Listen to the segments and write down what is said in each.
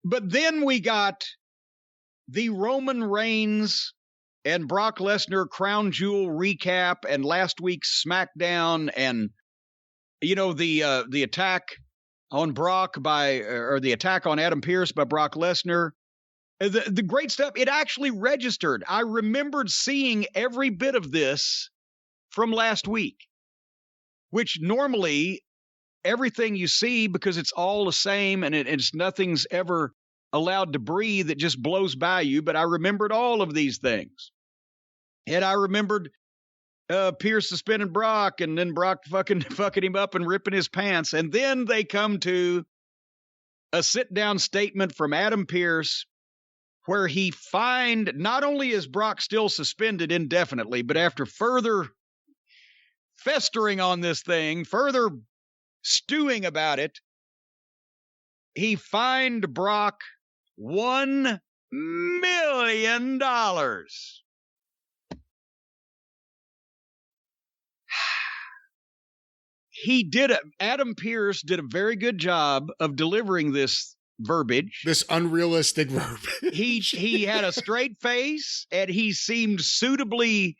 But then we got the Roman Reigns and Brock Lesnar crown jewel recap and last week's SmackDown and, the attack on Brock or the attack on Adam Pearce by Brock Lesnar. The great stuff. It actually registered. I remembered seeing every bit of this from last week, which normally everything you see, because it's all the same and it's nothing's ever allowed to breathe, it just blows by you. But I remembered all of these things. And I remembered Pierce suspending Brock and then Brock fucking him up and ripping his pants. And then they come to a sit-down statement from Adam Pearce where he fined, not only is Brock still suspended indefinitely, but after further festering on this thing, further stewing about it, he fined Brock $1 million. Adam Pearce did a very good job of delivering this verbiage. This unrealistic verbiage. He had a straight face, and he seemed suitably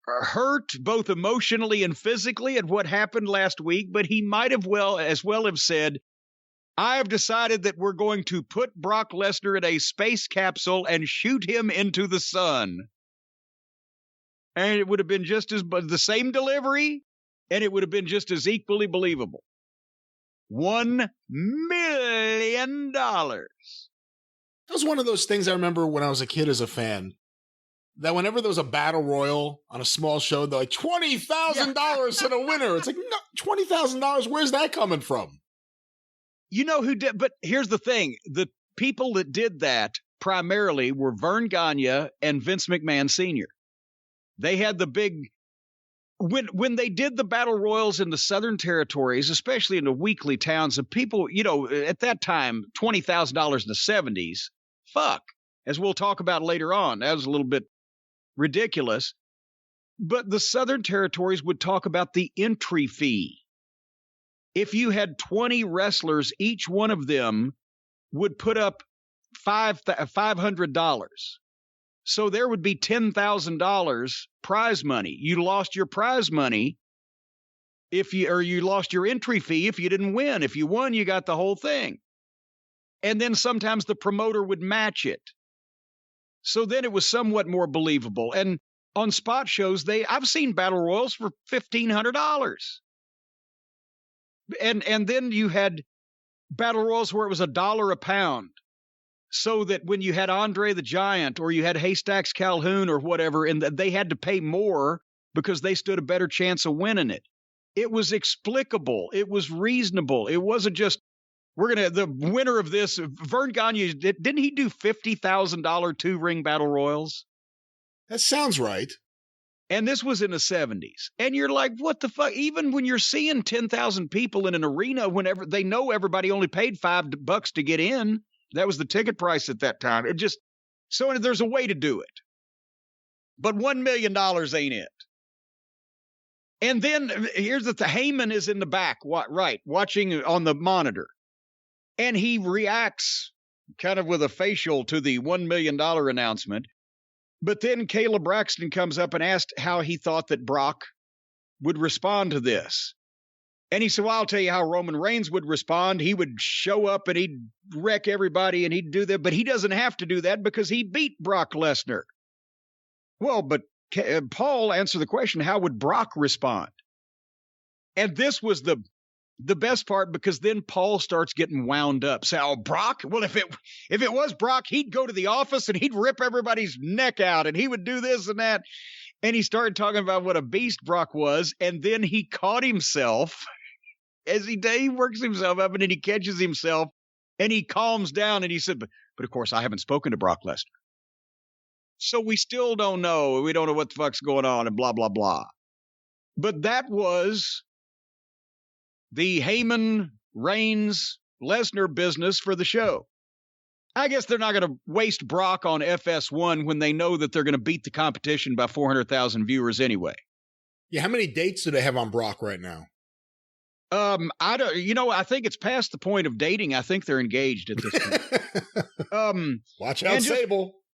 hurt, both emotionally and physically, at what happened last week, but he might have as well have said, I have decided that we're going to put Brock Lesnar in a space capsule and shoot him into the sun. And it would have been just as the same delivery, and it would have been just as equally believable. $1 million. That was one of those things I remember when I was a kid as a fan. That whenever there was a battle royal on a small show, they're like, $20,000 to the winner. It's like, no, $20,000, where's that coming from? You know who did, but here's the thing. The people that did that primarily were Vern Gagne and Vince McMahon Sr. They had the big, when they did the battle royals in the Southern Territories, especially in the weekly towns of people, at that time, $20,000 in the 70s, fuck, as we'll talk about later on. That was a little bit ridiculous. But the Southern Territories would talk about the entry fee. If you had 20 wrestlers, each one of them would put up $500. So there would be $10,000 prize money. You lost your prize money you lost your entry fee if you didn't win. If you won, you got the whole thing. And then sometimes the promoter would match it. So then it was somewhat more believable. And on spot shows, I've seen battle royals for $1,500. And then you had battle royals where it was $1 a pound. So that when you had Andre the Giant or you had Haystacks Calhoun or whatever, and they had to pay more because they stood a better chance of winning it. It was explicable. It was reasonable. It wasn't just, the winner of this, Vern Gagne, didn't he do $50,000 2-ring battle royals? That sounds right. And this was in the 70s. And you're like, what the fuck? Even when you're seeing 10,000 people in an arena, whenever they know everybody only paid $5 to get in, that was the ticket price at that time. So there's a way to do it. But $1 million ain't it. And then here's the Heyman is in the back, watching on the monitor. And he reacts kind of with a facial to the $1 million announcement. But then Caleb Braxton comes up and asked how he thought that Brock would respond to this. And he said, well, I'll tell you how Roman Reigns would respond. He would show up and he'd wreck everybody and he'd do that. But he doesn't have to do that because he beat Brock Lesnar. Well, but Paul answered the question, how would Brock respond? And this was the best part, because then Paul starts getting wound up. Say, oh, Brock? Well, if it was Brock, he'd go to the office and he'd rip everybody's neck out and he would do this and that. And he started talking about what a beast Brock was. And then he caught himself as he works himself up, and then he catches himself and he calms down and he said, but of course, I haven't spoken to Brock Lesnar. So we still don't know. We don't know what the fuck's going on and blah, blah, blah. But that was the Heyman, Reigns, Lesnar business for the show. I guess they're not going to waste Brock on FS1 when they know that they're going to beat the competition by 400,000 viewers anyway. Yeah, how many dates do they have on Brock right now? I don't. You know, I think it's past the point of dating. I think they're engaged at this point. Watch out, Sable.